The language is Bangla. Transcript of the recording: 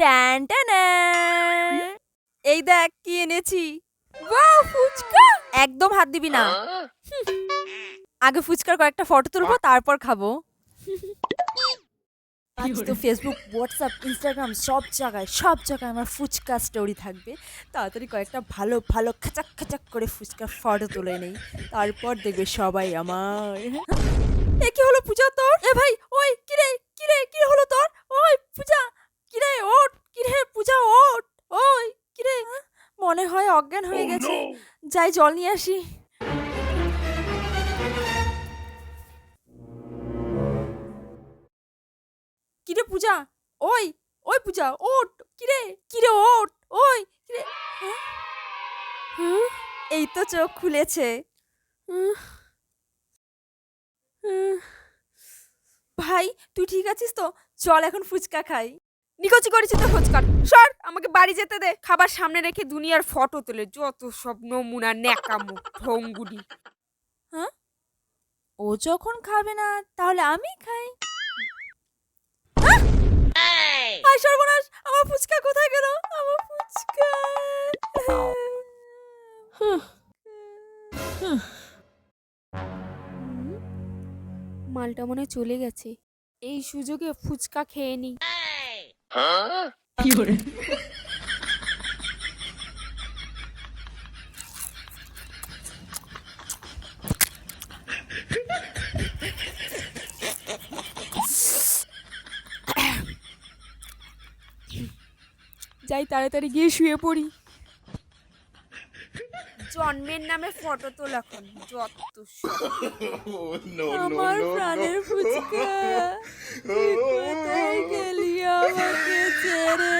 ট্যান ট্যানা! এই দেখ কি এনেছি। বাহ, ফুচকা! একদম হাত দিবি না। আগে ফুচকার কয়েকটা ফটো তুলবো, তারপর খাবো। আজ তো ফেসবুক, হোয়াটসঅ্যাপ, ইনস্টাগ্রাম সব জায়গায় আমার ফুচকা স্টোরি থাকবে। তাড়াতাড়ি কয়েকটা ভালো ভালো খাচাক খাচাক করে ফুচকার ফটো তুলে নেই, তারপর দেখবে সবাই আমার। এ কি হলো পূজা তোর? এ ভাই, ওই কিরে কিরে কি হলো তোর? ওই পূজা, কিরে ওঠ, কিরে পূজা ওঠ, ওই কিরে। মনে হয় অজ্ঞান হয়ে গেছে, যাই জল নিয়ে আসি। কিরে পূজা, ওই ওই পূজা ওঠ, কিরে কিরে ওঠ, ওই কিরে। হ্যাঁ? হুম, এই তো চোখ খুলেছে। উহ, উহ। ভাই, তুই ঠিক আছিস তো? চল এখন ফুচকা খাই। নিকোচি করেছি তো ফুচকার। সর, আমাকে বাড়ি যেতে দে। খাবার সামনে রেখে দুনিয়ার ফটো তোলে, যত সব নমুনা ন্যাকামো ঢঙ্গুনি। হ্যাঁ, ও যখন খাবে না তাহলে আমি খাই। আয় সর্বনাশ, আমার ফুচকা কোথায় গেল? আমার ফুচকা। মালটা মনে হয় চলে গেছে, এই সুযোগে ফুচকা খেয়ে নি। যাই তাড়াতাড়ি গিয়ে শুয়ে পড়ি। জন্মের নামে ফটো তোলা এখন যত সব। আমার প্রাণের ফুচকা, তুই কোথায় গেলি আমাকে ছেড়ে?